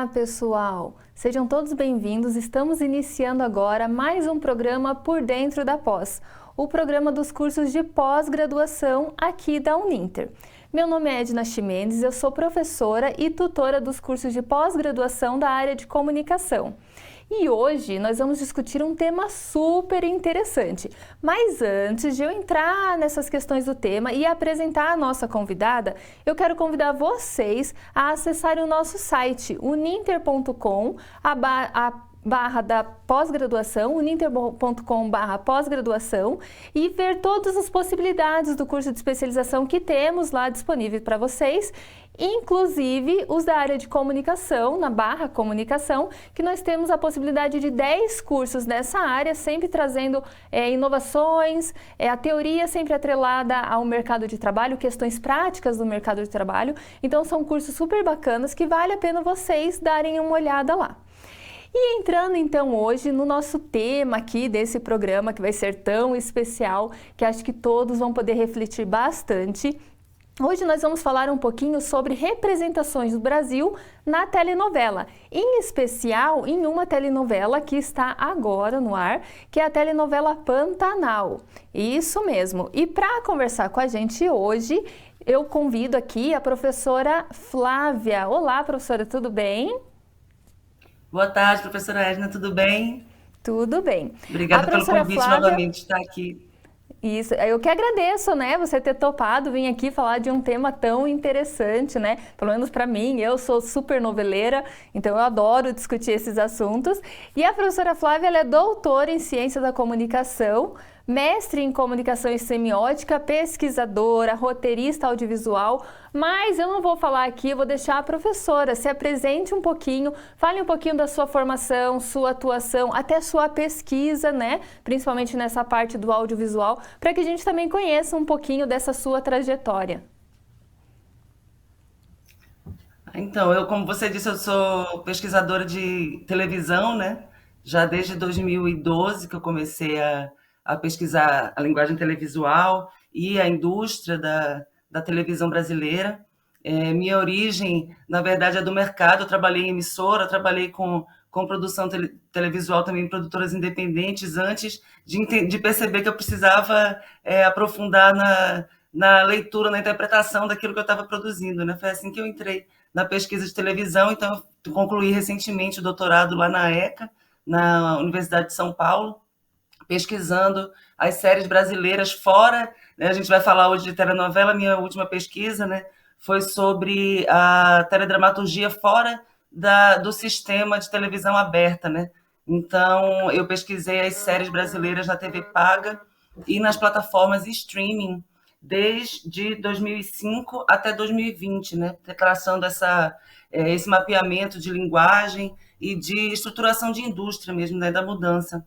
Olá, pessoal! Sejam todos bem-vindos. Estamos iniciando agora mais um programa Por Dentro da Pós, o programa dos cursos de pós-graduação aqui da Uninter. Meu nome é Edna Chimenez, eu sou professora e tutora dos cursos de pós-graduação da área de comunicação. E hoje nós vamos discutir um tema super interessante. Mas antes de eu entrar nessas questões do tema e apresentar a nossa convidada, eu quero convidar vocês a acessarem o nosso site, uninter.com, barra da pós-graduação, uninter.com/pós-graduação, e ver todas as possibilidades do curso de especialização que temos lá disponível para vocês, inclusive os da área de comunicação, na barra comunicação, que nós temos a possibilidade de 10 cursos nessa área, sempre trazendo inovações, a teoria sempre atrelada ao mercado de trabalho, questões práticas do mercado de trabalho. Então são cursos super bacanas que vale a pena vocês darem uma olhada lá. E entrando então hoje no nosso tema aqui desse programa, que vai ser tão especial, que acho que todos vão poder refletir bastante. Hoje nós vamos falar um pouquinho sobre representações do Brasil na telenovela, em especial em uma telenovela que está agora no ar, que é a telenovela Pantanal. Isso mesmo. E para conversar com a gente hoje, eu convido aqui a professora Flávia. Olá, professora, tudo bem? Boa tarde, professora Edna, tudo bem? Tudo bem. A Obrigada pelo professora convite Flávia, novamente de estar aqui. isso, eu que agradeço, né, você ter topado vir aqui falar de um tema tão interessante, né, pelo menos para mim, eu sou super noveleira, então eu adoro discutir esses assuntos. E a professora Flávia, ela é doutora em Ciência da Comunicação, mestre em Comunicação e Semiótica, pesquisadora, roteirista audiovisual, mas eu não vou falar aqui, eu vou deixar a professora se apresente um pouquinho, fale um pouquinho da sua formação, sua atuação, até sua pesquisa, né? Principalmente nessa parte do audiovisual, para que a gente também conheça um pouquinho dessa sua trajetória. Então, como você disse, eu sou pesquisadora de televisão, né? Já desde 2012 que eu comecei a pesquisar a linguagem televisual e a indústria da televisão brasileira. Minha origem, na verdade, é do mercado. Eu trabalhei em emissora, trabalhei com produção televisual também, produtoras independentes, antes de perceber que eu precisava aprofundar na leitura, na interpretação daquilo que eu estava produzindo, né? Foi assim que eu entrei na pesquisa de televisão. Então, eu concluí recentemente o doutorado lá na ECA, na Universidade de São Paulo, pesquisando as séries brasileiras fora, né? A gente vai falar hoje de telenovela. Minha última pesquisa, né, foi sobre a teledramaturgia fora do sistema de televisão aberta, né? Então, eu pesquisei as séries brasileiras na TV paga e nas plataformas de streaming desde 2005 até 2020, né? Traçando esse mapeamento de linguagem e de estruturação de indústria mesmo, né, da mudança.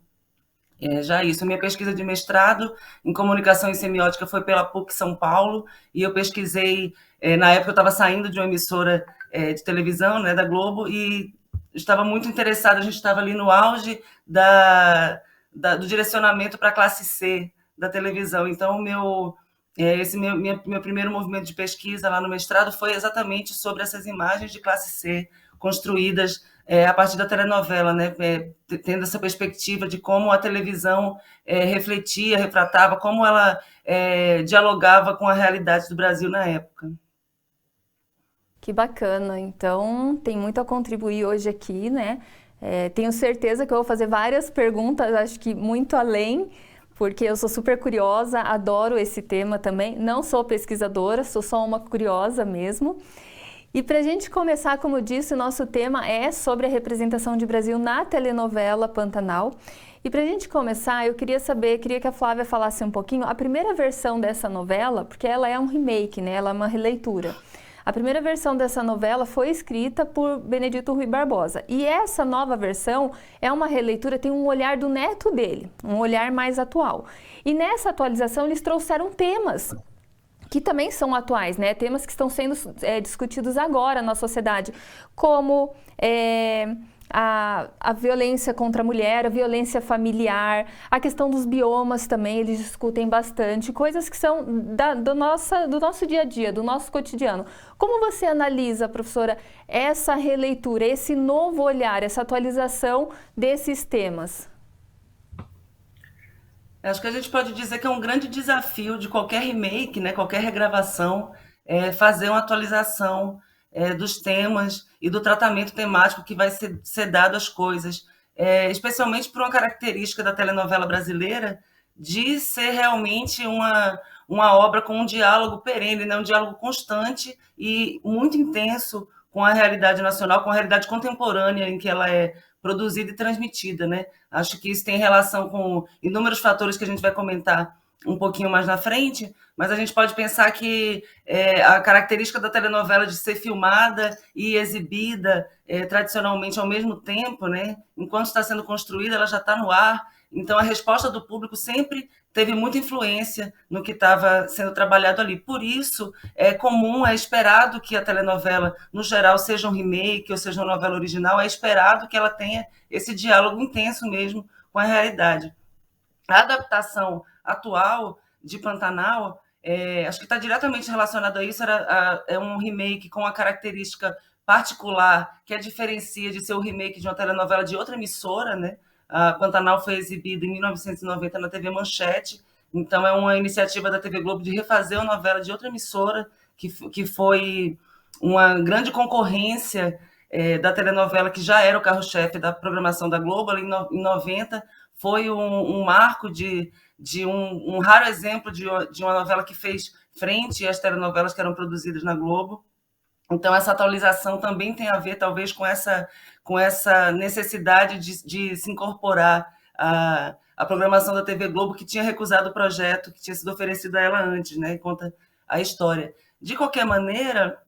Já isso, minha pesquisa de mestrado em comunicação e semiótica foi pela PUC São Paulo, e eu pesquisei, na época eu estava saindo de uma emissora de televisão, né, da Globo, e estava muito interessada, a gente estava ali no auge do direcionamento para a classe C da televisão. Então, esse meu primeiro movimento de pesquisa lá no mestrado foi exatamente sobre essas imagens de classe C construídas a partir da telenovela, né? Tendo essa perspectiva de como a televisão refletia, retratava, como ela dialogava com a realidade do Brasil na época. Que bacana, então tem muito a contribuir hoje aqui, né? Tenho certeza que eu vou fazer várias perguntas, acho que muito além, porque eu sou super curiosa, adoro esse tema também. Não sou pesquisadora, sou só uma curiosa mesmo. E para a gente começar, como eu disse, o nosso tema é sobre a representação de Brasil na telenovela Pantanal. E para a gente começar, eu queria que a Flávia falasse um pouquinho a primeira versão dessa novela, porque ela é um remake, né? Ela é uma releitura. A primeira versão dessa novela foi escrita por Benedito Rui Barbosa. E essa nova versão é uma releitura, tem um olhar do neto dele, um olhar mais atual. E nessa atualização eles trouxeram temas que também são atuais, né? Temas que estão sendo discutidos agora na sociedade, como a violência contra a mulher, a violência familiar, a questão dos biomas também, eles discutem bastante, coisas que são do nosso dia a dia, do nosso cotidiano. Como você analisa, professora, essa releitura, esse novo olhar, essa atualização desses temas? Acho que a gente pode dizer que é um grande desafio de qualquer remake, né, qualquer regravação, fazer uma atualização dos temas e do tratamento temático que vai ser dado às coisas, especialmente por uma característica da telenovela brasileira de ser realmente uma obra com um diálogo perene, né, um diálogo constante e muito intenso com a realidade nacional, com a realidade contemporânea em que ela é produzida e transmitida, né? Acho que isso tem relação com inúmeros fatores que a gente vai comentar um pouquinho mais na frente, mas a gente pode pensar que a característica da telenovela de ser filmada e exibida tradicionalmente ao mesmo tempo, né? Enquanto está sendo construída, ela já está no ar. Então, a resposta do público sempre teve muita influência no que estava sendo trabalhado ali. Por isso, é comum, é esperado que a telenovela, no geral, seja um remake ou seja uma novela original, é esperado que ela tenha esse diálogo intenso mesmo com a realidade. A adaptação atual de Pantanal, acho que está diretamente relacionado a isso, é um remake com a característica particular que a diferencia de ser o remake de uma telenovela de outra emissora, né? A Pantanal foi exibida em 1990 na TV Manchete, então é uma iniciativa da TV Globo de refazer uma novela de outra emissora, que foi uma grande concorrência da telenovela, que já era o carro-chefe da programação da Globo, ali em 90, foi um marco de um raro exemplo de uma novela que fez frente às telenovelas que eram produzidas na Globo. Então, essa atualização também tem a ver, talvez, com essa necessidade de se incorporar à programação da TV Globo, que tinha recusado o projeto que tinha sido oferecido a ela antes, né? Conta a história. De qualquer maneira,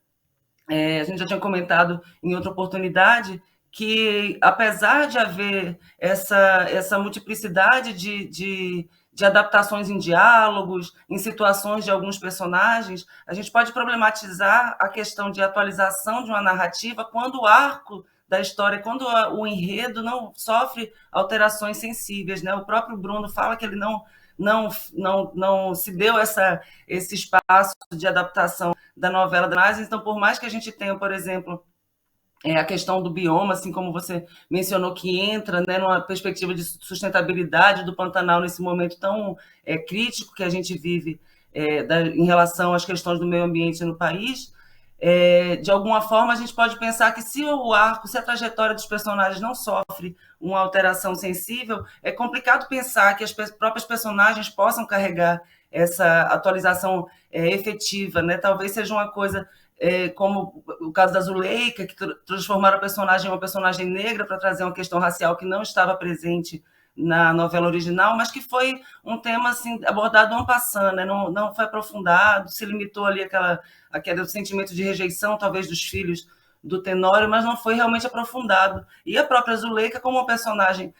a gente já tinha comentado em outra oportunidade que, apesar de haver essa multiplicidade de adaptações em diálogos, em situações de alguns personagens, a gente pode problematizar a questão de atualização de uma narrativa quando o arco da história, quando o enredo não sofre alterações sensíveis, né? O próprio Bruno fala que ele não se deu esse espaço de adaptação da novela da Nasa. Então, por mais que a gente tenha, por exemplo, a questão do bioma, assim como você mencionou, que entra, né, numa perspectiva de sustentabilidade do Pantanal nesse momento tão crítico que a gente vive em relação às questões do meio ambiente no país, de alguma forma a gente pode pensar que se o arco, se a trajetória dos personagens não sofre uma alteração sensível, é complicado pensar que as próprias personagens possam carregar essa atualização efetiva, né? Talvez seja uma coisa como o caso da Zuleika, que transformaram a personagem em uma personagem negra para trazer uma questão racial que não estava presente na novela original, mas que foi um tema assim, abordado en passant, né? Não foi aprofundado, se limitou ali aquele sentimento de rejeição, talvez, dos filhos do Tenório, mas não foi realmente aprofundado. E a própria Zuleika, como uma personagem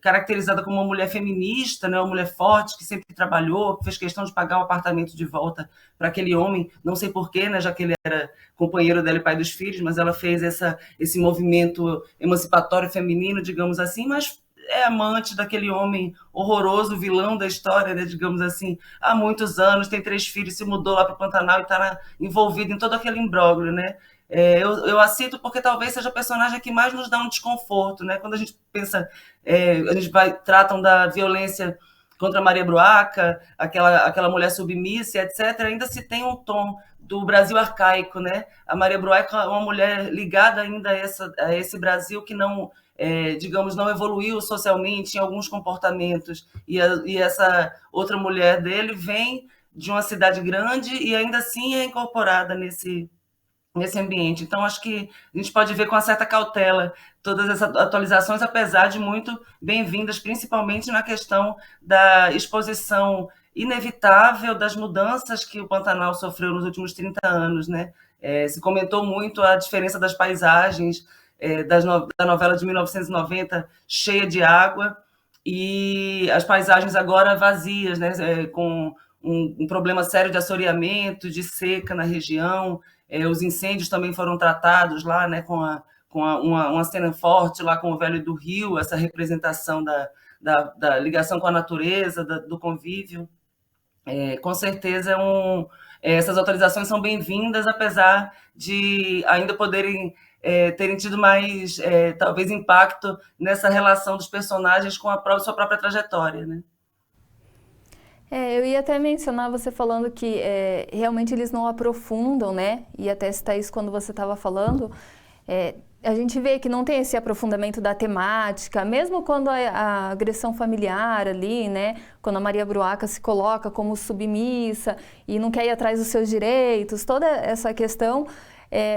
caracterizada como uma mulher feminista, né, uma mulher forte, que sempre trabalhou, que fez questão de pagar o apartamento de volta para aquele homem, não sei porquê, né, já que ele era companheiro dela e pai dos filhos, mas ela fez esse movimento emancipatório feminino, digamos assim, mas é amante daquele homem horroroso, vilão da história, né, digamos assim, há muitos anos, tem 3 filhos, se mudou lá para o Pantanal e está envolvido em todo aquele imbróglio, né? Eu a cito porque talvez seja a personagem que mais nos dá um desconforto, né? Quando a gente pensa, tratam da violência contra Maria Bruaca, aquela mulher submissa, etc., ainda se tem um tom do Brasil arcaico, né? A Maria Bruaca é uma mulher ligada ainda a esse Brasil que não, digamos, não evoluiu socialmente em alguns comportamentos, e essa outra mulher dele vem de uma cidade grande e ainda assim é incorporada nesse ambiente. Então, acho que a gente pode ver com uma certa cautela todas essas atualizações, apesar de muito bem-vindas, principalmente na questão da exposição inevitável das mudanças que o Pantanal sofreu nos últimos 30 anos, né? Se comentou muito a diferença das paisagens, da novela de 1990, cheia de água, e as paisagens agora vazias, né? Com um problema sério de assoreamento, de seca na região. Os incêndios também foram tratados lá, né, com com uma cena forte lá com o Velho do Rio, essa representação da ligação com a natureza, do convívio. Com certeza essas autorizações são bem-vindas, apesar de ainda poderem terem tido mais, talvez, impacto nessa relação dos personagens com a sua própria trajetória, né? Eu ia até mencionar você falando que realmente eles não aprofundam, né? E até citar isso quando você estava falando. A gente vê que não tem esse aprofundamento da temática, mesmo quando a agressão familiar ali, né? Quando a Maria Bruaca se coloca como submissa e não quer ir atrás dos seus direitos, toda essa questão.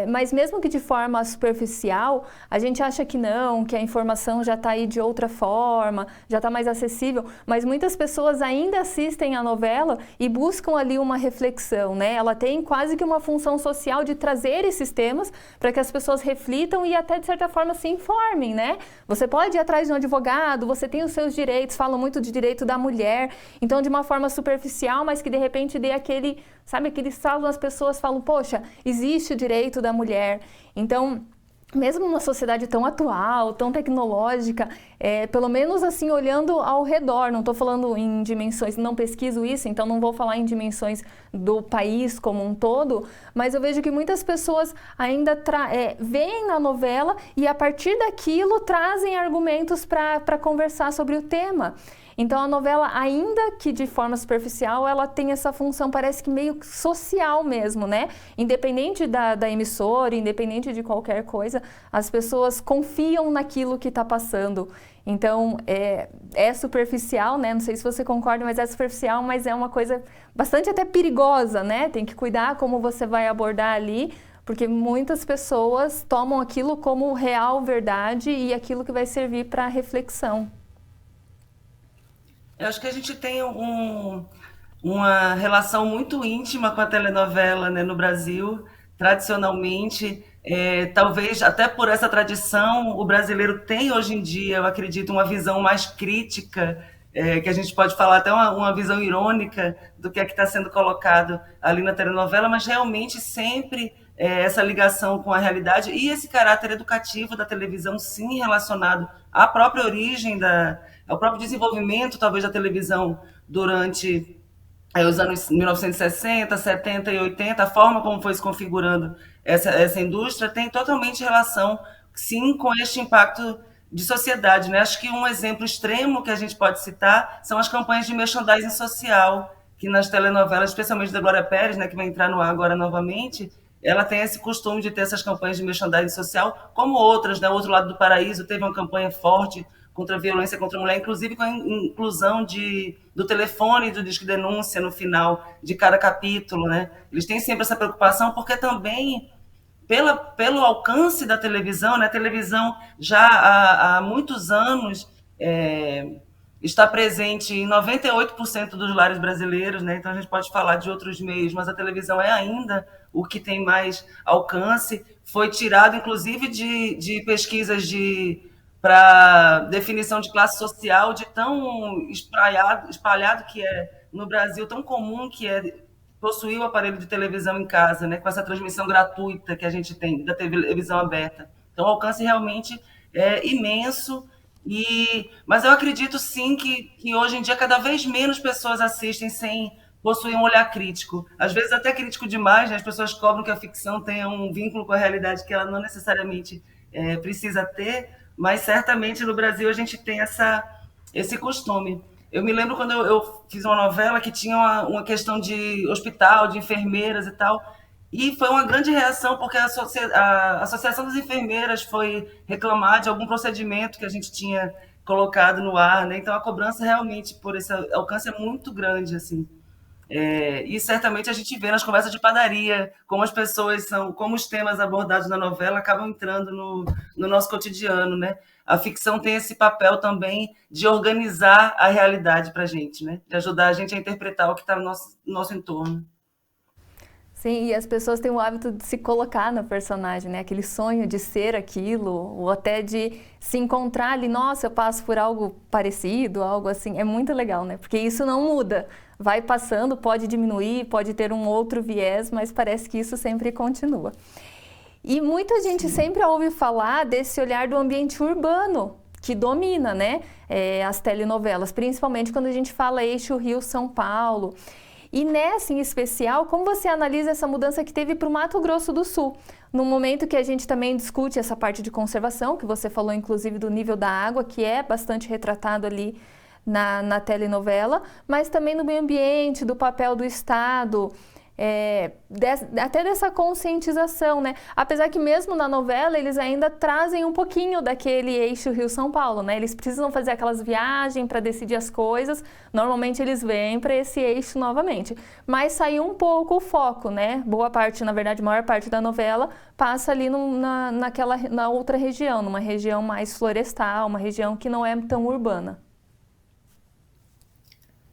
Mas mesmo que de forma superficial, a gente acha que não, que a informação já está aí de outra forma, já está mais acessível, mas muitas pessoas ainda assistem a novela e buscam ali uma reflexão, né? Ela tem quase que uma função social de trazer esses temas para que as pessoas reflitam e até de certa forma se informem, né? Você pode ir atrás de um advogado, você tem os seus direitos, falam muito de direito da mulher, então de uma forma superficial, mas que de repente dê aquele, sabe, aquele salto nas pessoas, falam, poxa, existe o direito da mulher. Então, mesmo numa sociedade tão atual, tão tecnológica, pelo menos assim, olhando ao redor, não estou falando em dimensões, não pesquiso isso, então não vou falar em dimensões do país como um todo, mas eu vejo que muitas pessoas ainda veem na novela e a partir daquilo trazem argumentos para conversar sobre o tema. Então a novela, ainda que de forma superficial, ela tem essa função, parece que meio social mesmo, né? Independente da emissora, independente de qualquer coisa, as pessoas confiam naquilo que está passando. Então é superficial, né? Não sei se você concorda, mas é superficial, mas é uma coisa bastante até perigosa, né? Tem que cuidar como você vai abordar ali, porque muitas pessoas tomam aquilo como real verdade e aquilo que vai servir para reflexão. Eu acho que a gente tem uma relação muito íntima com a telenovela, né, no Brasil, tradicionalmente. Talvez até por essa tradição, o brasileiro tem hoje em dia, eu acredito, uma visão mais crítica, que a gente pode falar até uma visão irônica do que é que está sendo colocado ali na telenovela, mas realmente sempre essa ligação com a realidade e esse caráter educativo da televisão, sim, relacionado à própria origem ao próprio desenvolvimento, talvez, da televisão durante os anos 1960, 70 e 80, a forma como foi se configurando essa indústria tem totalmente relação, sim, com este impacto de sociedade, né? Acho que um exemplo extremo que a gente pode citar são as campanhas de merchandising social, que nas telenovelas, especialmente da Glória Pérez, né, que vai entrar no ar agora novamente, ela tem esse costume de ter essas campanhas de merchandising social, como outras, né? O Outro Lado do Paraíso teve uma campanha forte contra a violência contra a mulher, inclusive com a inclusão do telefone e do disque denúncia no final de cada capítulo, né? Eles têm sempre essa preocupação, porque também pelo alcance da televisão, né? A televisão já há muitos anos está presente em 98% dos lares brasileiros, né? Então a gente pode falar de outros meios, mas a televisão é ainda o que tem mais alcance. Foi tirado, inclusive, de pesquisas para definição de classe social, de tão espalhado que é no Brasil, tão comum que é possuir o aparelho de televisão em casa, né, com essa transmissão gratuita que a gente tem da televisão aberta. Então, o alcance realmente é imenso, mas eu acredito sim que hoje em dia cada vez menos pessoas assistem sem possuir um olhar crítico. Às vezes até crítico demais, né? As pessoas cobram que a ficção tenha um vínculo com a realidade que ela não necessariamente precisa ter, mas certamente no Brasil a gente tem esse costume. Eu me lembro quando eu fiz uma novela que tinha uma questão de hospital, de enfermeiras e tal, e foi uma grande reação porque a Associação das Enfermeiras foi reclamar de algum procedimento que a gente tinha colocado no ar, né? Então a cobrança realmente por esse alcance é muito grande, assim. E certamente a gente vê nas conversas de padaria como as pessoas como os temas abordados na novela acabam entrando no nosso cotidiano, né? A ficção tem esse papel também de organizar a realidade para a gente, né? De ajudar a gente a interpretar o que está no nosso entorno. Sim, e as pessoas têm o hábito de se colocar no personagem, né? Aquele sonho de ser aquilo, ou até de se encontrar ali, nossa, eu passo por algo parecido, algo assim. É muito legal, né? Porque isso não muda. Vai passando, pode diminuir, pode ter um outro viés, mas parece que isso sempre continua. E muita gente sempre ouve falar desse olhar do ambiente urbano, que domina, né, as telenovelas, principalmente quando a gente fala eixo Rio-São Paulo. E nessa em especial, como você analisa essa mudança que teve para o Mato Grosso do Sul? No momento que a gente também discute essa parte de conservação, que você falou inclusive do nível da água, que é bastante retratado ali na telenovela, mas também no meio ambiente, do papel do Estado, até dessa conscientização, né? Apesar que mesmo na novela eles ainda trazem um pouquinho daquele eixo Rio-São Paulo, né? Eles precisam fazer aquelas viagens para decidir as coisas, normalmente eles vêm para esse eixo novamente. Mas saiu um pouco o foco, né? Boa parte, na verdade, a maior parte da novela passa ali na outra região, numa região mais florestal, uma região que não é tão urbana.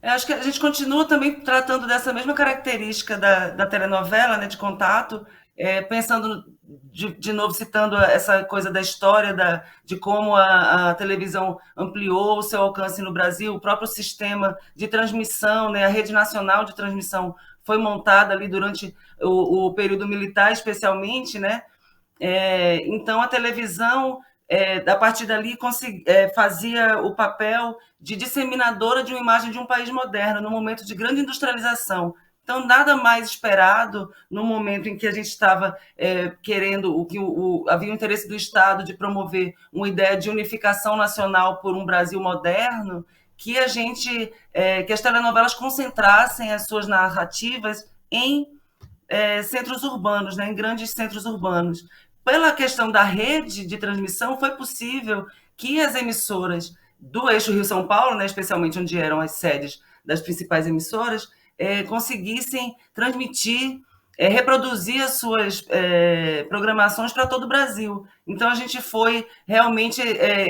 Eu acho que a gente continua também tratando dessa mesma característica da telenovela, né, de contato, pensando, de novo, citando essa coisa da história, de como a televisão ampliou o seu alcance no Brasil, o próprio sistema de transmissão, né, a rede nacional de transmissão foi montada ali durante o período militar, especialmente, né? Então, a televisão, a partir dali, fazia o papel de disseminadora de uma imagem de um país moderno, num momento de grande industrialização. Então, nada mais esperado no momento em que a gente estava querendo, havia o interesse do Estado de promover uma ideia de unificação nacional por um Brasil moderno, que que as telenovelas concentrassem as suas narrativas em centros urbanos, né, em grandes centros urbanos. Pela questão da rede de transmissão, foi possível que as emissoras do eixo Rio-São Paulo, né, especialmente onde eram as sedes das principais emissoras, conseguissem transmitir, reproduzir as suas programações para todo o Brasil. Então, a gente foi realmente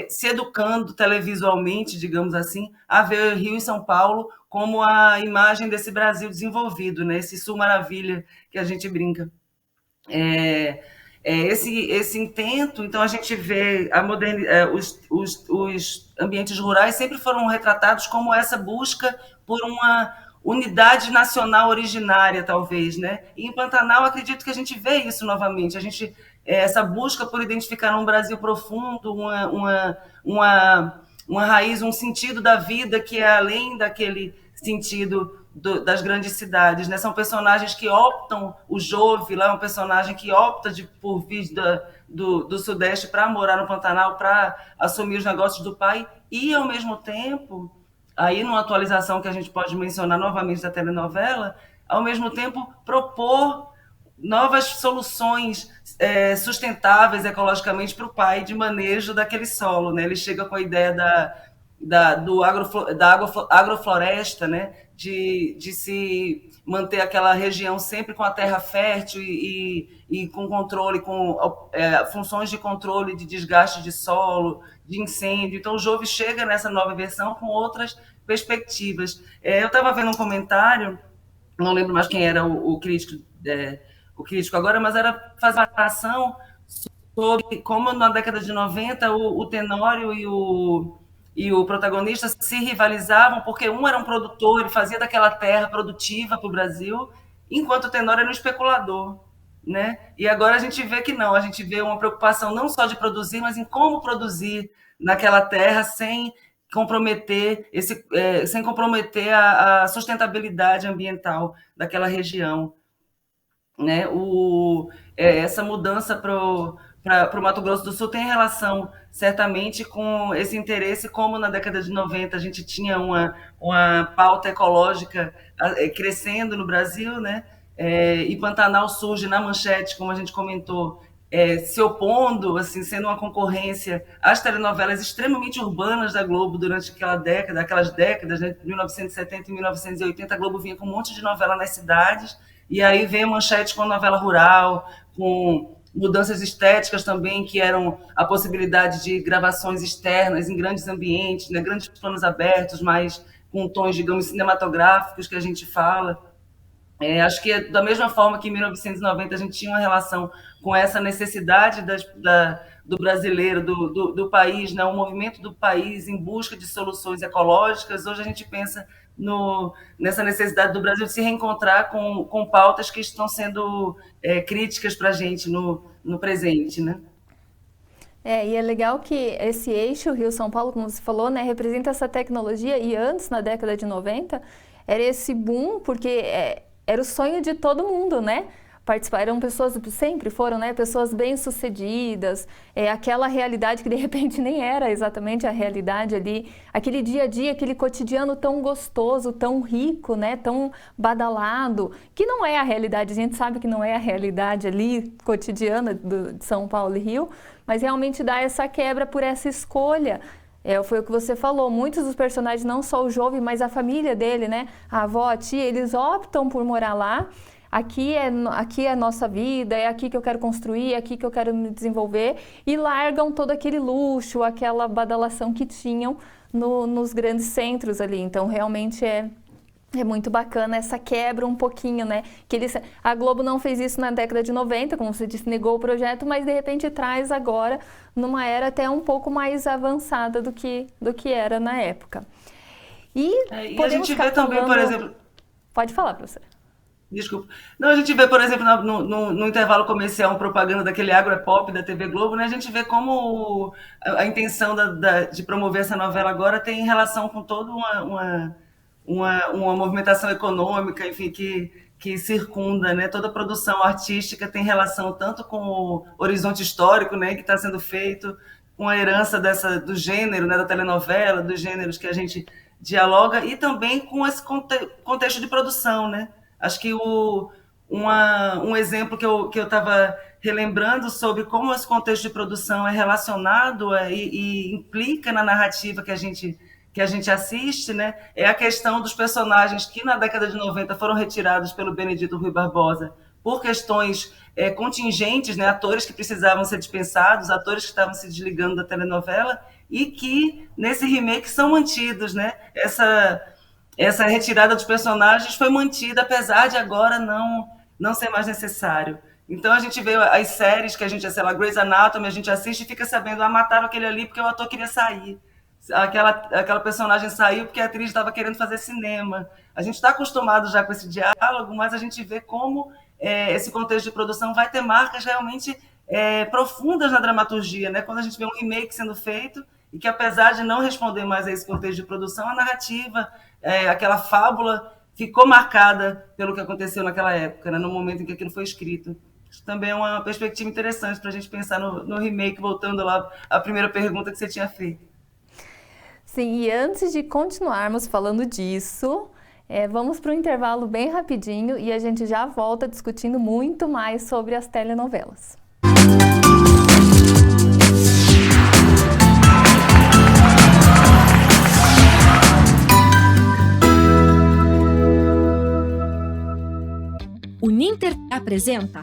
se educando televisualmente, digamos assim, a ver Rio e São Paulo como a imagem desse Brasil desenvolvido, né? Esse Sul Maravilha que a gente brinca. Esse intento, então a gente vê os ambientes rurais sempre foram retratados como essa busca por uma unidade nacional originária, talvez, né? E em Pantanal acredito que a gente vê isso novamente, essa busca por identificar um Brasil profundo, uma raiz, um sentido da vida que é além daquele sentido das grandes cidades, né? São personagens que optam, o Jove lá é um personagem que opta por vir do Sudeste para morar no Pantanal, para assumir os negócios do pai, e ao mesmo tempo, aí numa atualização que a gente pode mencionar novamente da telenovela, ao mesmo tempo propor novas soluções sustentáveis ecologicamente para o pai de manejo daquele solo, né? Ele chega com a ideia da agrofloresta, né? De se manter aquela região sempre com a terra fértil e com controle, com funções de controle de desgaste de solo, de incêndio. Então, o Jove chega nessa nova versão com outras perspectivas. Eu estava vendo um comentário, não lembro mais quem era o crítico agora, mas era fazer uma ação sobre como na década de 90 o Tenório e o protagonista se rivalizavam, porque um era um produtor, ele fazia daquela terra produtiva para o Brasil, enquanto o Tenório era um especulador. Né? E agora a gente vê que não, a gente vê uma preocupação não só de produzir, mas em como produzir naquela terra sem comprometer, a sustentabilidade ambiental daquela região. Né? Essa mudança para o Mato Grosso do Sul tem relação, certamente, com esse interesse, como na década de 90 a gente tinha uma pauta ecológica crescendo no Brasil, né? E Pantanal surge na manchete, como a gente comentou, se opondo, assim, sendo uma concorrência às telenovelas extremamente urbanas da Globo durante aquelas décadas, né? 1970 e 1980, a Globo vinha com um monte de novela nas cidades, e aí vem a manchete com a novela rural, com mudanças estéticas também, que eram a possibilidade de gravações externas em grandes ambientes, né, grandes planos abertos, mas com tons, digamos, cinematográficos que a gente fala. Acho que da mesma forma que em 1990 a gente tinha uma relação com essa necessidade do brasileiro, do país, né, o movimento do país em busca de soluções ecológicas, hoje a gente pensa nessa necessidade do Brasil de se reencontrar com pautas que estão sendo críticas para a gente no presente, né? E é legal que esse eixo Rio-São Paulo, como você falou, né, representa essa tecnologia e antes, na década de 90, era esse boom, porque era o sonho de todo mundo, né? Participar, eram pessoas, sempre foram, né, pessoas bem-sucedidas, aquela realidade que de repente nem era exatamente a realidade ali, aquele dia a dia, aquele cotidiano tão gostoso, tão rico, né, tão badalado, que não é a realidade, a gente sabe que não é a realidade ali cotidiana de São Paulo e Rio, mas realmente dá essa quebra por essa escolha. Foi o que você falou, muitos dos personagens, não só o jovem, mas a família dele, né? A avó, a tia, eles optam por morar lá. Aqui é a nossa vida, é aqui que eu quero construir, é aqui que eu quero me desenvolver. E largam todo aquele luxo, aquela badalação que tinham nos grandes centros ali. Então, realmente é muito bacana essa quebra um pouquinho, né? A Globo não fez isso na década de 90, como você disse, negou o projeto, mas de repente traz agora numa era até um pouco mais avançada do que era na época. E E a podemos gente ficar vê também, por falando... exemplo, Pode falar, professor. desculpa. Não, a gente vê, por exemplo, no intervalo comercial, uma propaganda daquele Agropop da TV Globo, né? A gente vê como a intenção de promover essa novela agora tem relação com toda uma movimentação econômica, enfim, que circunda, né? Toda a produção artística tem relação tanto com o horizonte histórico, né, que está sendo feito, com a herança do gênero, né, da telenovela, dos gêneros que a gente dialoga, e também com esse contexto de produção, né? Acho que um exemplo que eu estava relembrando sobre como esse contexto de produção é relacionado e implica na narrativa que a gente assiste, né, é a questão dos personagens que na década de 90 foram retirados pelo Benedito Rui Barbosa por questões contingentes, né, atores que precisavam ser dispensados, atores que estavam se desligando da telenovela e que nesse remake são mantidos, né? Essa retirada dos personagens foi mantida, apesar de agora não ser mais necessário. Então a gente vê as séries que a gente, sei lá, Grey's Anatomy, a gente assiste e fica sabendo, mataram aquele ali porque o ator queria sair. Aquela personagem saiu porque a atriz estava querendo fazer cinema. A gente está acostumado já com esse diálogo, mas a gente vê como esse contexto de produção vai ter marcas realmente profundas na dramaturgia, né? Quando a gente vê um remake sendo feito e que, apesar de não responder mais a esse contexto de produção, a narrativa, aquela fábula ficou marcada pelo que aconteceu naquela época, né? No momento em que aquilo foi escrito. Isso também é uma perspectiva interessante para a gente pensar no remake, voltando lá à primeira pergunta que você tinha feito. Sim, e antes de continuarmos falando disso, vamos para um intervalo bem rapidinho e a gente já volta discutindo muito mais sobre as telenovelas. O Ninter apresenta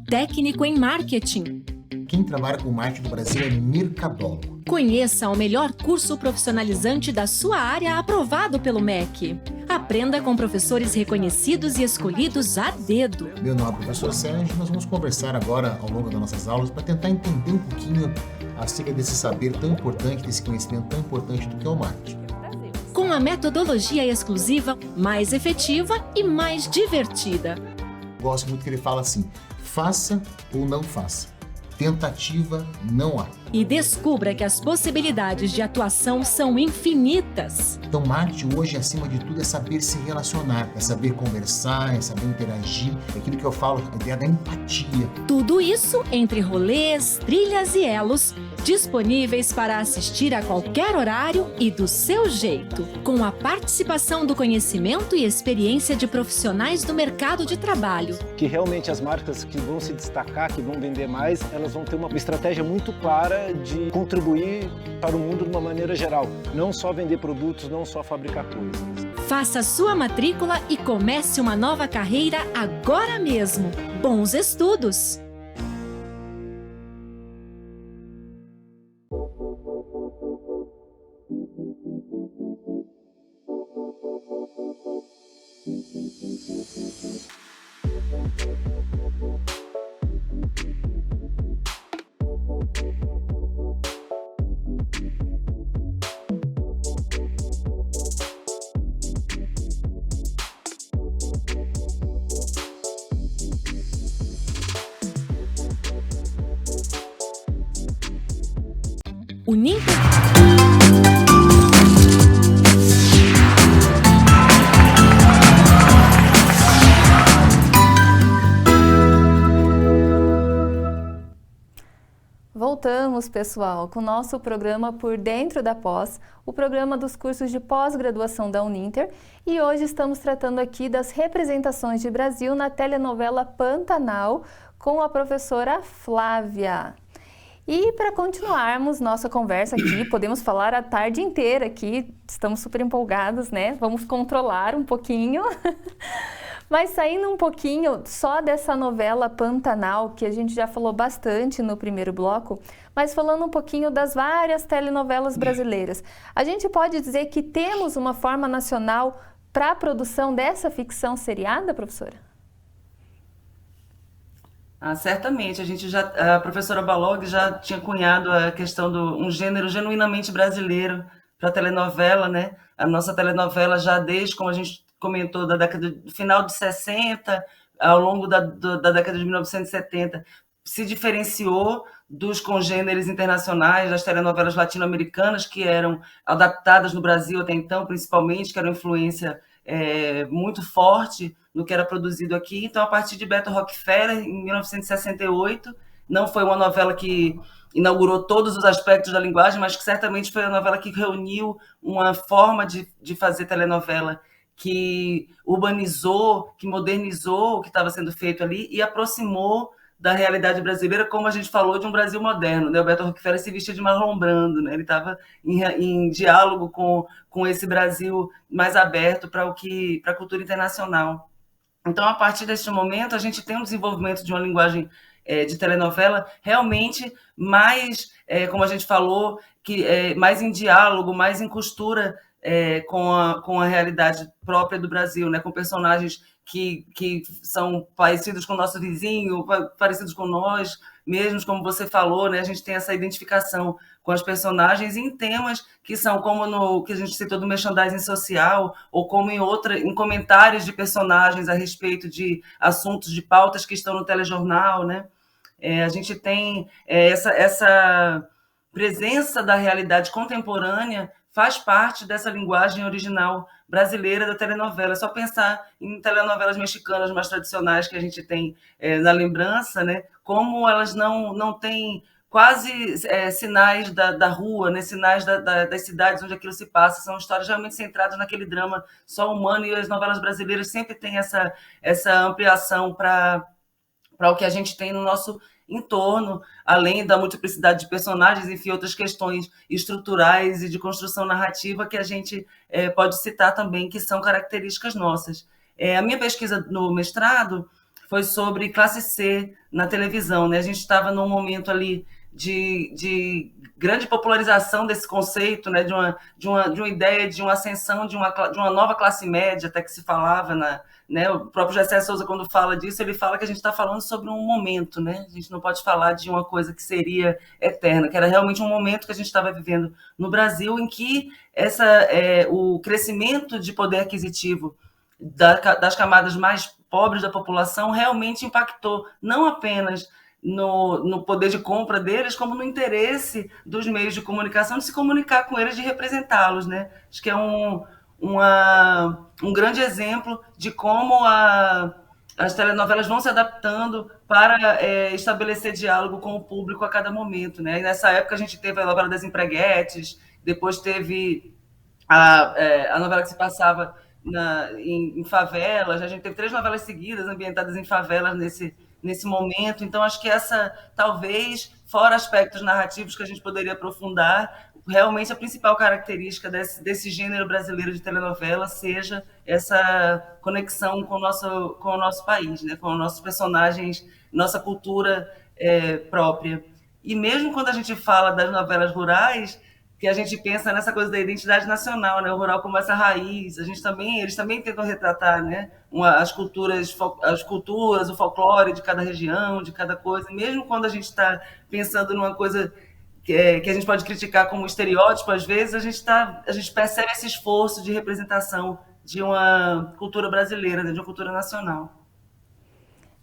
Técnico em Marketing. Quem trabalha com marketing do Brasil é Mercadol. Conheça o melhor curso profissionalizante da sua área aprovado pelo MEC. Aprenda com professores reconhecidos e escolhidos a dedo. Meu nome é professor Sérgio. Nós vamos conversar agora ao longo das nossas aulas para tentar entender um pouquinho acerca desse saber tão importante, desse conhecimento tão importante do que é o marketing. Com a metodologia exclusiva, mais efetiva e mais divertida. Gosto muito que ele fala assim, faça ou não faça. Tentativa não há. E descubra que as possibilidades de atuação são infinitas. Então, marketing hoje, acima de tudo, é saber se relacionar, é saber conversar, é saber interagir, é aquilo que eu falo, a ideia da empatia. Tudo isso entre rolês, trilhas e elos, disponíveis para assistir a qualquer horário e do seu jeito, com a participação do conhecimento e experiência de profissionais do mercado de trabalho. Que realmente as marcas que vão se destacar, que vão vender mais, elas vão ter uma estratégia muito clara de contribuir para o mundo de uma maneira geral. Não só vender produtos, não só fabricar coisas. Faça sua matrícula e comece uma nova carreira agora mesmo. Bons estudos! Uninter. Voltamos, pessoal, com o nosso programa Por Dentro da Pós, o programa dos cursos de pós-graduação da Uninter, e hoje estamos tratando aqui das representações de Brasil na telenovela Pantanal com a professora Flávia. E para continuarmos nossa conversa aqui, podemos falar a tarde inteira aqui, estamos super empolgados, né? Vamos controlar um pouquinho. Mas saindo um pouquinho só dessa novela Pantanal, que a gente já falou bastante no primeiro bloco, mas falando um pouquinho das várias telenovelas brasileiras, a gente pode dizer que temos uma forma nacional para a produção dessa ficção seriada, professora? Certamente, a professora Balog já tinha cunhado a questão de um gênero genuinamente brasileiro para a telenovela, né? A nossa telenovela já desde, como a gente comentou, do final de 60, ao longo da década de 1970, se diferenciou dos congêneres internacionais, das telenovelas latino-americanas, que eram adaptadas no Brasil até então, principalmente, que era uma influência muito forte no que era produzido aqui. Então, a partir de Beto Rockefeller, em 1968, não foi uma novela que inaugurou todos os aspectos da linguagem, mas que certamente foi a novela que reuniu uma forma de fazer telenovela que urbanizou, que modernizou o que estava sendo feito ali e aproximou da realidade brasileira, como a gente falou, de um Brasil moderno, né? O Beto Rockefeller se vestia de Marlon Brando, né? Ele estava em diálogo com esse Brasil mais aberto para a cultura internacional. Então, a partir deste momento, a gente tem um desenvolvimento de uma linguagem de telenovela realmente mais, como a gente falou, mais em diálogo, mais em costura com a realidade própria do Brasil, né? Com personagens que são parecidos com o nosso vizinho, parecidos com nós mesmos, como você falou, né? A gente tem essa identificação com as personagens em temas que são como no que a gente citou do merchandising social, ou como em comentários de personagens a respeito de assuntos, de pautas que estão no telejornal, né? A gente tem essa presença da realidade contemporânea, faz parte dessa linguagem original brasileira da telenovela. É só pensar em telenovelas mexicanas mais tradicionais que a gente tem na lembrança, né? Como elas não têm quase sinais da rua, né? Sinais das cidades onde aquilo se passa. São histórias realmente centradas naquele drama só humano, e as novelas brasileiras sempre têm essa ampliação para o que a gente tem no nosso entorno, além da multiplicidade de personagens, enfim, outras questões estruturais e de construção narrativa que a gente pode citar também, que são características nossas. A minha pesquisa no mestrado foi sobre classe C na televisão, né? A gente estava num momento ali de grande popularização desse conceito, né? de uma ideia de uma ascensão de uma nova classe média, até que se falava né? O próprio Gessé Souza, quando fala disso, ele fala que a gente está falando sobre um momento, né? A gente não pode falar de uma coisa que seria eterna, que era realmente um momento que a gente estava vivendo no Brasil, em que o crescimento de poder aquisitivo das camadas mais pobres da população realmente impactou não apenas no poder de compra deles, como no interesse dos meios de comunicação de se comunicar com eles, de representá-los, né? Acho que é um grande exemplo de como as telenovelas vão se adaptando para estabelecer diálogo com o público a cada momento, né? E nessa época a gente teve a novela das Empreguetes, depois teve a novela que se passava em favelas, a gente teve 3 novelas seguidas ambientadas em favelas nesse momento. Então, acho que talvez, fora aspectos narrativos que a gente poderia aprofundar, realmente a principal característica desse gênero brasileiro de telenovela seja essa conexão com o nosso país, né? Com os nossos personagens, nossa cultura própria. E mesmo quando a gente fala das novelas rurais, que a gente pensa nessa coisa da identidade nacional, né? O rural como essa raiz, eles também tentam retratar, né? As culturas, o folclore de cada região, de cada coisa. Mesmo quando a gente está pensando numa coisa que a gente pode criticar como estereótipo, às vezes a gente percebe esse esforço de representação de uma cultura brasileira, de uma cultura nacional.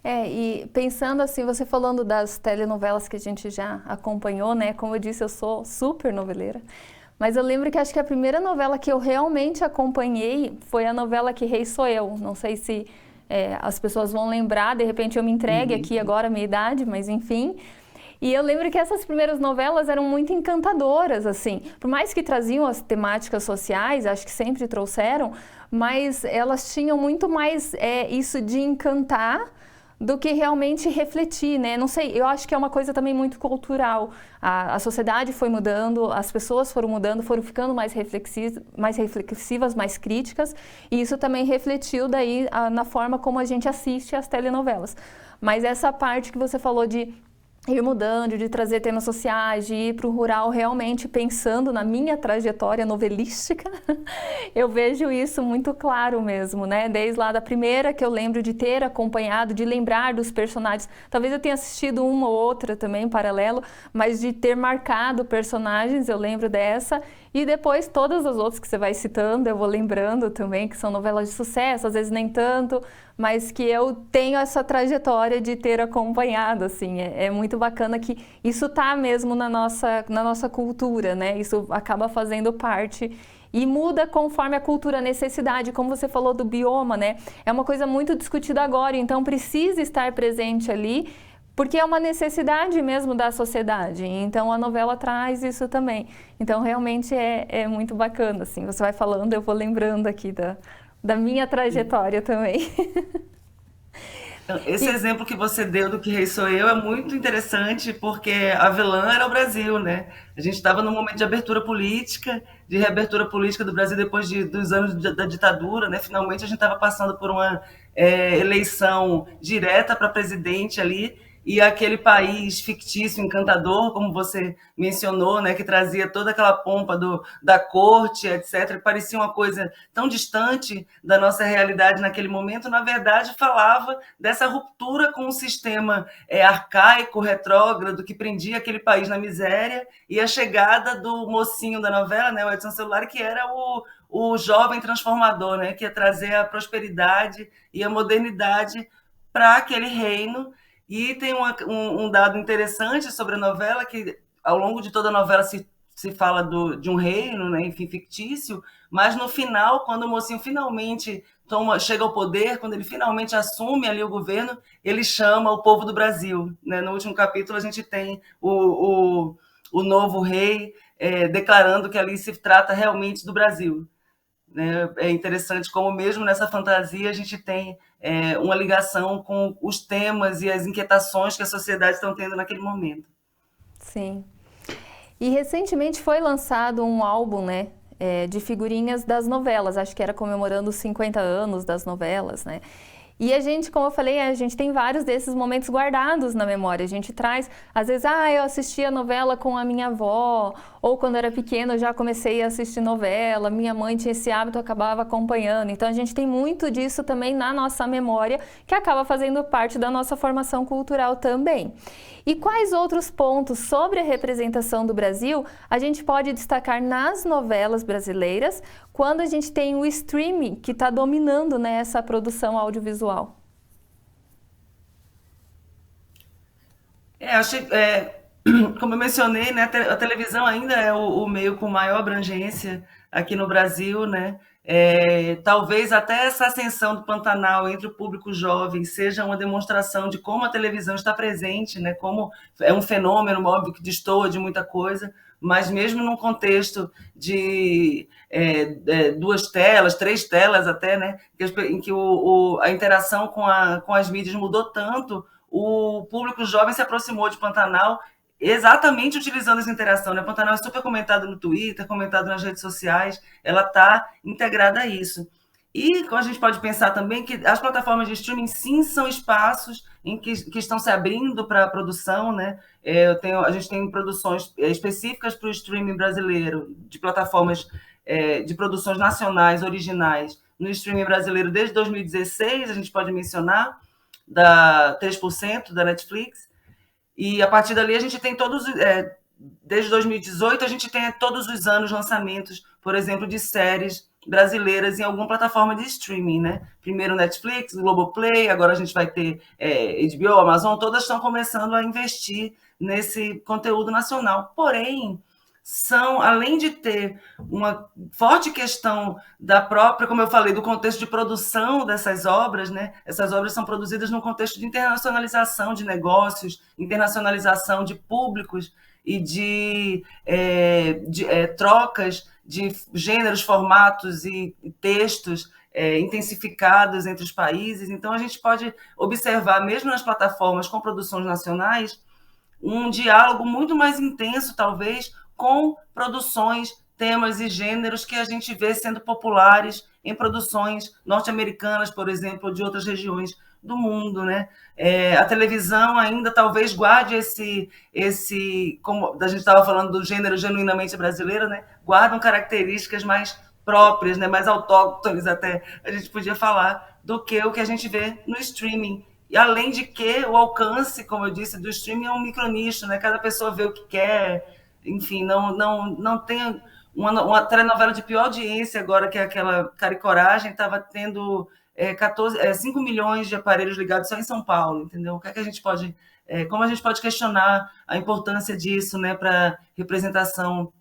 E pensando assim, você falando das telenovelas que a gente já acompanhou, né? Como eu disse, eu sou super noveleira. Mas eu lembro que acho que a primeira novela que eu realmente acompanhei foi a novela Que Rei Sou Eu. Não sei se as pessoas vão lembrar, de repente eu me entregue aqui agora a minha idade, mas enfim. E eu lembro que essas primeiras novelas eram muito encantadoras, assim. Por mais que traziam as temáticas sociais, acho que sempre trouxeram, mas elas tinham muito mais isso de encantar do que realmente refletir, né? Não sei, eu acho que é uma coisa também muito cultural. A sociedade foi mudando, as pessoas foram mudando, foram ficando mais reflexivas, mais críticas, e isso também refletiu daí na forma como a gente assiste às telenovelas. Mas essa parte que você falou de ir mudando, de trazer temas sociais, de ir para o rural realmente pensando na minha trajetória novelística, eu vejo isso muito claro mesmo, né? Desde lá da primeira que eu lembro de ter acompanhado, de lembrar dos personagens. Talvez eu tenha assistido uma ou outra também em paralelo, mas de ter marcado personagens, eu lembro dessa. E depois todas as outras que você vai citando, eu vou lembrando também, que são novelas de sucesso, às vezes nem tanto, mas que eu tenho essa trajetória de ter acompanhado, assim. É muito bacana que isso tá mesmo na nossa cultura, né? Isso acaba fazendo parte e muda conforme a cultura, a necessidade, como você falou do bioma, né? É uma coisa muito discutida agora, então precisa estar presente ali, porque é uma necessidade mesmo da sociedade. Então a novela traz isso também. Então realmente é muito bacana, assim. Você vai falando, eu vou lembrando aqui da minha trajetória também. Esse exemplo que você deu do Que Rei Sou Eu é muito interessante, porque a vilã era o Brasil, né? A gente estava num momento de abertura política, de reabertura política do Brasil depois dos anos da ditadura, né? Finalmente a gente estava passando por uma eleição direta para presidente ali, e aquele país fictício, encantador, como você mencionou, né, que trazia toda aquela pompa da corte, etc., que parecia uma coisa tão distante da nossa realidade naquele momento, na verdade falava dessa ruptura com um sistema arcaico, retrógrado, que prendia aquele país na miséria, e a chegada do mocinho da novela, né, o Edson Celulari, que era o jovem transformador, né, que ia trazer a prosperidade e a modernidade para aquele reino. E tem um dado interessante sobre a novela, que ao longo de toda a novela se fala de um reino, né, enfim, fictício, mas no final, quando o mocinho finalmente chega ao poder, quando ele finalmente assume ali o governo, ele chama o povo do Brasil, né? No último capítulo a gente tem o novo rei declarando que ali se trata realmente do Brasil. Né? É interessante como mesmo nessa fantasia a gente tem uma ligação com os temas e as inquietações que a sociedade está tendo naquele momento. Sim. E recentemente foi lançado um álbum, né, de figurinhas das novelas, acho que era comemorando os 50 anos das novelas, né? E a gente, como eu falei, a gente tem vários desses momentos guardados na memória. A gente traz, às vezes, eu assisti a novela com a minha avó, ou quando eu era pequena eu já comecei a assistir novela, minha mãe tinha esse hábito, eu acabava acompanhando. Então a gente tem muito disso também na nossa memória, que acaba fazendo parte da nossa formação cultural também. E quais outros pontos sobre a representação do Brasil a gente pode destacar nas novelas brasileiras quando a gente tem o streaming que está dominando, né, essa produção audiovisual? Como eu mencionei, né, a televisão ainda é o meio com maior abrangência aqui no Brasil, né? Talvez até essa ascensão do Pantanal entre o público jovem seja uma demonstração de como a televisão está presente, né? Como é um fenômeno, óbvio, que destoa de muita coisa, mas mesmo num contexto de 2 telas, 3 telas até, né? Em que a interação com as mídias mudou tanto, o público jovem se aproximou de Pantanal exatamente utilizando essa interação, né? Pantanal é super comentado no Twitter, comentado nas redes sociais, ela está integrada a isso. E a gente pode pensar também que as plataformas de streaming, sim, são espaços em que estão se abrindo para a produção, né? A gente tem produções específicas para o streaming brasileiro, de plataformas de produções nacionais, originais, no streaming brasileiro desde 2016, a gente pode mencionar, da 3% da Netflix, e a partir dali a gente tem desde 2018 a gente tem todos os anos lançamentos, por exemplo, de séries brasileiras em alguma plataforma de streaming, né? Primeiro Netflix, Globoplay, agora a gente vai ter HBO, Amazon, todas estão começando a investir nesse conteúdo nacional. Porém, além de ter uma forte questão da própria, como eu falei, do contexto de produção dessas obras, né? Essas obras são produzidas num contexto de internacionalização de negócios, internacionalização de públicos e de trocas de gêneros, formatos e textos intensificados entre os países. Então, a gente pode observar, mesmo nas plataformas com produções nacionais, um diálogo muito mais intenso, talvez, com produções, temas e gêneros que a gente vê sendo populares em produções norte-americanas, por exemplo, ou de outras regiões do mundo, né? A televisão ainda talvez guarde como a gente estava falando do gênero genuinamente brasileiro, né? Guardam características mais próprias, né? Mais autóctones até, a gente podia falar, do que o que a gente vê no streaming. E além de que o alcance, como eu disse, do streaming é um micronicho, né? Cada pessoa vê o que quer, enfim, não tem uma telenovela de pior audiência agora, que é aquela Cara e Coragem, estava tendo 5 milhões de aparelhos ligados só em São Paulo, entendeu? O que é que a gente pode, como a gente pode questionar a importância disso, né, para representação,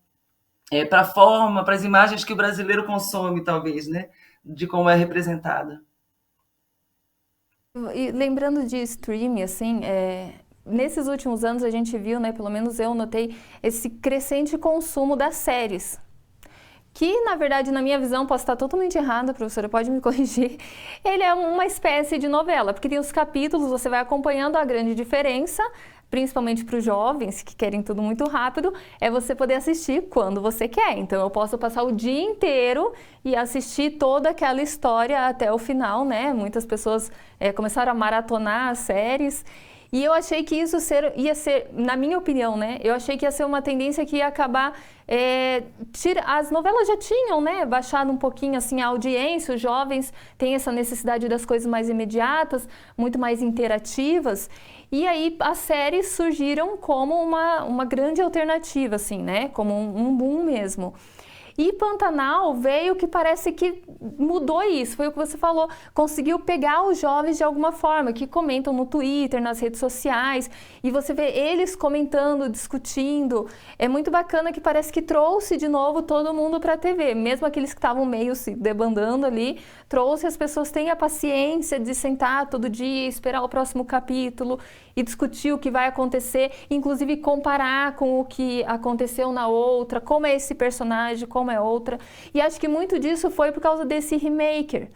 para a forma, para as imagens que o brasileiro consome, talvez, né, de como é representada. E lembrando de streaming, assim, nesses últimos anos a gente viu, né, pelo menos eu notei, esse crescente consumo das séries. Que, na verdade, na minha visão, posso estar totalmente errada, professora, pode me corrigir, ele é uma espécie de novela, porque tem os capítulos, você vai acompanhando. A grande diferença, principalmente para os jovens que querem tudo muito rápido, é você poder assistir quando você quer. Então, eu posso passar o dia inteiro e assistir toda aquela história até o final, né? Muitas pessoas começaram a maratonar as séries. E eu achei que isso ia ser, na minha opinião, né? Eu achei que ia ser uma tendência que ia acabar... as novelas já tinham, né, baixado um pouquinho assim, a audiência, os jovens têm essa necessidade das coisas mais imediatas, muito mais interativas. E aí as séries surgiram como uma grande alternativa, assim, né? Como um boom mesmo. E Pantanal veio que parece que mudou isso, foi o que você falou, conseguiu pegar os jovens de alguma forma, que comentam no Twitter, nas redes sociais, e você vê eles comentando, discutindo. É muito bacana que parece que trouxe de novo todo mundo para a TV, mesmo aqueles que estavam meio se debandando ali, trouxe, as pessoas têm a paciência de sentar todo dia, esperar o próximo capítulo e discutir o que vai acontecer, inclusive comparar com o que aconteceu na outra, como é esse personagem, como é outra. E acho que muito disso foi por causa desse remaker.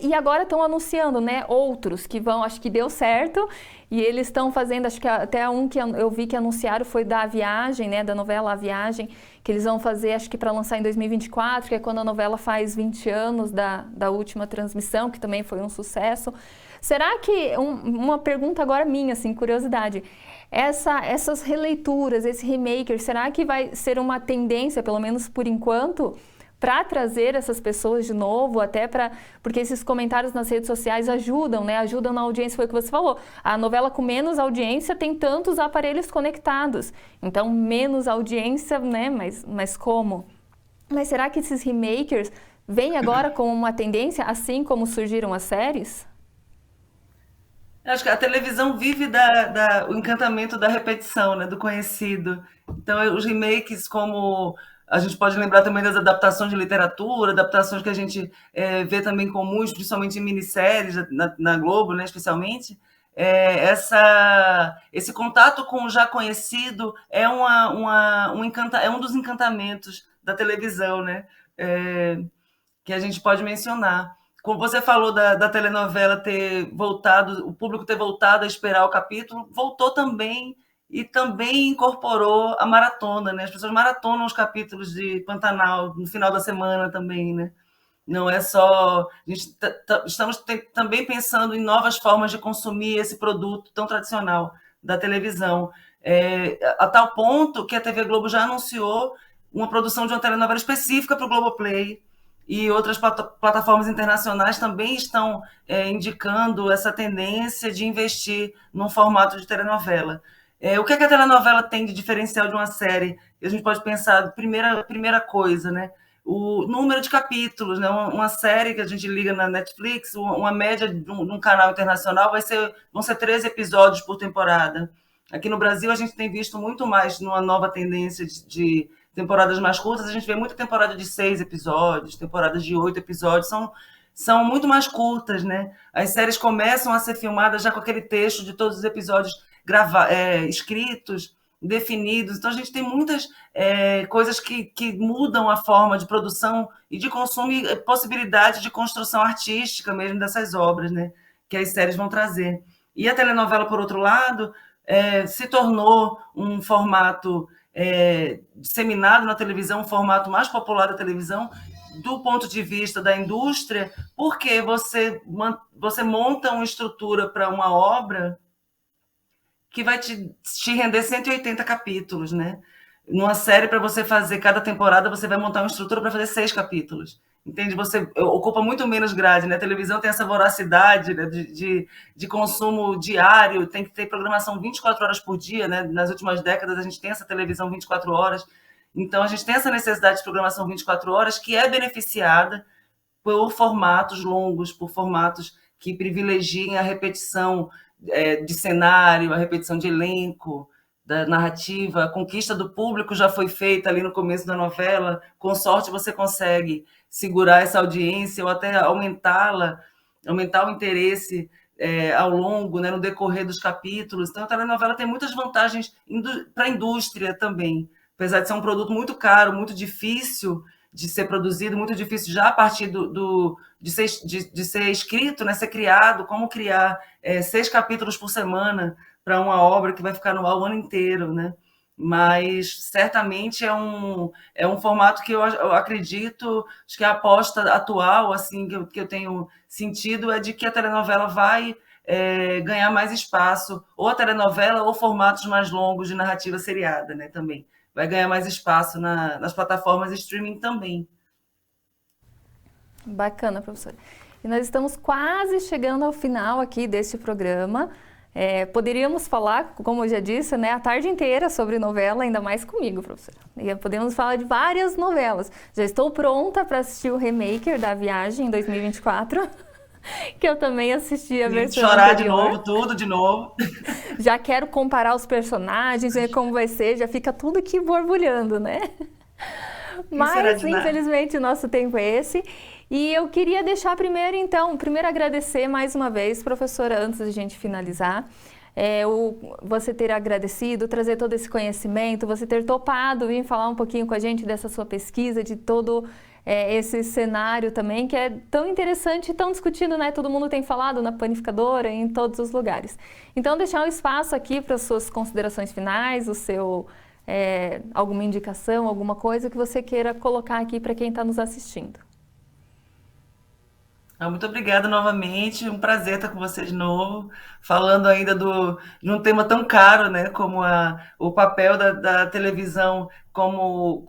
E agora estão anunciando, né, outros que vão, acho que deu certo, e eles estão fazendo, acho que até um que eu vi que anunciaram foi da Viagem, né, da novela A Viagem, que eles vão fazer, acho que para lançar em 2024, que é quando a novela faz 20 anos da última transmissão, que também foi um sucesso. Será que, uma pergunta agora minha, assim, curiosidade, essas releituras, esse remaker, será que vai ser uma tendência, pelo menos por enquanto, para trazer essas pessoas de novo, porque esses comentários nas redes sociais ajudam, né? Ajudam na audiência, foi o que você falou. A novela com menos audiência tem tantos aparelhos conectados, então menos audiência, né? Mas como? Mas será que esses remakers vêm agora como uma tendência, assim como surgiram as séries? Acho que a televisão vive o encantamento da repetição, né, do conhecido. Então, os remakes, como a gente pode lembrar também das adaptações de literatura, adaptações que a gente vê também comuns, principalmente em minisséries, na Globo, né, especialmente, esse contato com o já conhecido é um dos encantamentos da televisão, né, que a gente pode mencionar. Como você falou da telenovela ter voltado, o público ter voltado a esperar o capítulo, voltou também e também incorporou a maratona, né? As pessoas maratonam os capítulos de Pantanal no final da semana também, né? Não é só... estamos também pensando em novas formas de consumir esse produto tão tradicional da televisão. A tal ponto que a TV Globo já anunciou uma produção de uma telenovela específica para o Globoplay, e outras plataformas internacionais também estão indicando essa tendência de investir num formato de telenovela. O que a telenovela tem de diferencial de uma série? A gente pode pensar, primeira coisa, né? o número de capítulos, né? Uma série que a gente liga na Netflix, uma média de um canal internacional vão ser 13 episódios por temporada. Aqui no Brasil, a gente tem visto muito mais numa nova tendência de temporadas mais curtas. A gente vê muita temporada de 6 episódios, temporadas de 8 episódios, são muito mais curtas, né? As séries começam a ser filmadas já com aquele texto de todos os episódios escritos, definidos. Então, a gente tem muitas coisas que mudam a forma de produção e de consumo e possibilidade de construção artística mesmo dessas obras, né? Que as séries vão trazer. E a telenovela, por outro lado, se tornou um formato disseminado na televisão, um formato mais popular da televisão, do ponto de vista da indústria, porque você monta uma estrutura para uma obra que vai te render 180 capítulos, né? Numa série, para você fazer cada temporada, você vai montar uma estrutura para fazer 6 capítulos. Entende? Você ocupa muito menos grade, né? A televisão tem essa voracidade, né, de consumo diário, tem que ter programação 24 horas por dia, né? Nas últimas décadas, a gente tem essa televisão 24 horas. Então, a gente tem essa necessidade de programação 24 horas que é beneficiada por formatos longos, por formatos que privilegiem a repetição de cenário, a repetição de elenco, da narrativa. A conquista do público já foi feita ali no começo da novela. Com sorte, você consegue segurar essa audiência ou até aumentar o interesse ao longo, né, no decorrer dos capítulos. Então, a telenovela tem muitas vantagens para a indústria também. Apesar de ser um produto muito caro, muito difícil de ser produzido, muito difícil já a partir de ser escrito, né, ser criado, como criar 6 capítulos por semana para uma obra que vai ficar no ar o ano inteiro, né? Mas certamente é um formato que eu acredito, acho que a aposta atual, assim, que eu tenho sentido é de que a telenovela vai ganhar mais espaço, ou a telenovela ou formatos mais longos de narrativa seriada, né, também. Vai ganhar mais espaço nas plataformas de streaming também. Bacana, professora. E nós estamos quase chegando ao final aqui deste programa. Poderíamos falar, como eu já disse, né, a tarde inteira sobre novela, ainda mais comigo, professora. E podemos falar de várias novelas. Já estou pronta para assistir o Remaker da Viagem em 2024, que eu também assisti a versão chorar anterior. de novo, tudo de novo. Já quero comparar os personagens, ver como vai ser, já fica tudo aqui borbulhando, né? Mas, infelizmente, o nosso tempo é esse. E eu queria deixar primeiro agradecer mais uma vez, professora, antes de a gente finalizar, você ter agradecido, trazer todo esse conhecimento, você ter topado vir falar um pouquinho com a gente dessa sua pesquisa, de todo esse cenário também, que é tão interessante e tão discutido, né? Todo mundo tem falado na panificadora, em todos os lugares. Então, deixar um espaço aqui para as suas considerações finais, alguma indicação, alguma coisa que você queira colocar aqui para quem está nos assistindo. Muito obrigada novamente, um prazer estar com você de novo, falando ainda de um tema tão caro, né, como o papel da televisão como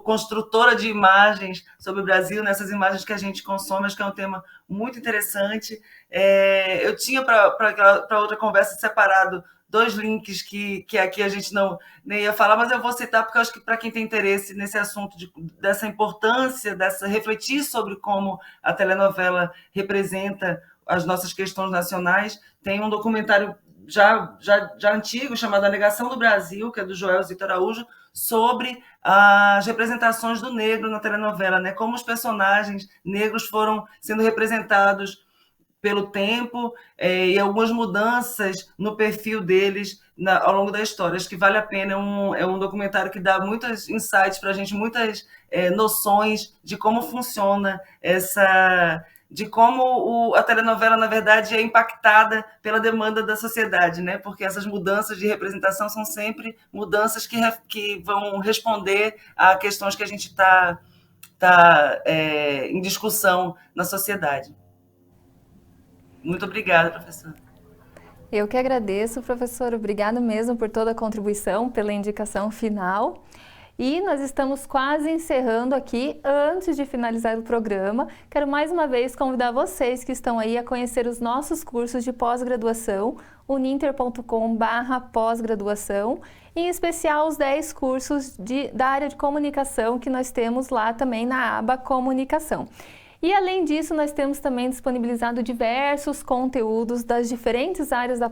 construtora de imagens sobre o Brasil, nessas imagens que a gente consome. Acho que é um tema muito interessante. Eu tinha para outra conversa separado 2 links que aqui a gente nem ia falar, mas eu vou citar porque eu acho que para quem tem interesse nesse assunto dessa importância, refletir sobre como a telenovela representa as nossas questões nacionais, tem um documentário já antigo chamado A Negação do Brasil, que é do Joel Zito Araújo, sobre as representações do negro na telenovela, né? Como os personagens negros foram sendo representados pelo tempo e algumas mudanças no perfil deles ao longo da história. Acho que vale a pena, é um documentário que dá muitos insights para a gente, muitas noções de como funciona de como a telenovela, na verdade, é impactada pela demanda da sociedade, né? Porque essas mudanças de representação são sempre mudanças que vão responder a questões que a gente está em discussão na sociedade. Muito obrigada, professora. Eu que agradeço, professora. Obrigada mesmo por toda a contribuição, pela indicação final. E nós estamos quase encerrando aqui. Antes de finalizar o programa, quero mais uma vez convidar vocês que estão aí a conhecer os nossos cursos de pós-graduação, uninter.com/pós-graduação, em especial os 10 cursos da área de comunicação que nós temos lá também na aba Comunicação. E além disso, nós temos também disponibilizado diversos conteúdos das diferentes áreas da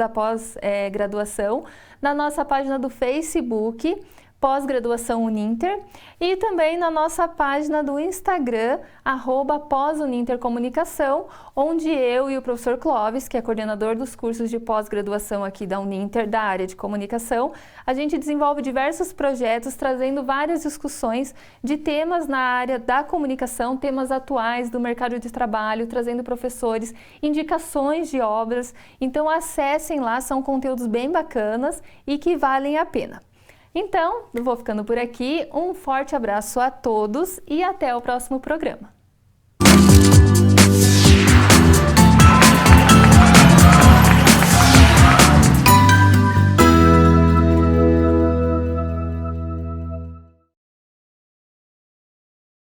pós-graduação na nossa página do Facebook, Pós-Graduação Uninter, e também na nossa página do Instagram, @pós-unintercomunicação, onde eu e o professor Clóvis, que é coordenador dos cursos de pós-graduação aqui da Uninter, da área de comunicação, a gente desenvolve diversos projetos trazendo várias discussões de temas na área da comunicação, temas atuais do mercado de trabalho, trazendo professores, indicações de obras. Então acessem lá, são conteúdos bem bacanas e que valem a pena. Então, eu vou ficando por aqui, um forte abraço a todos e até o próximo programa.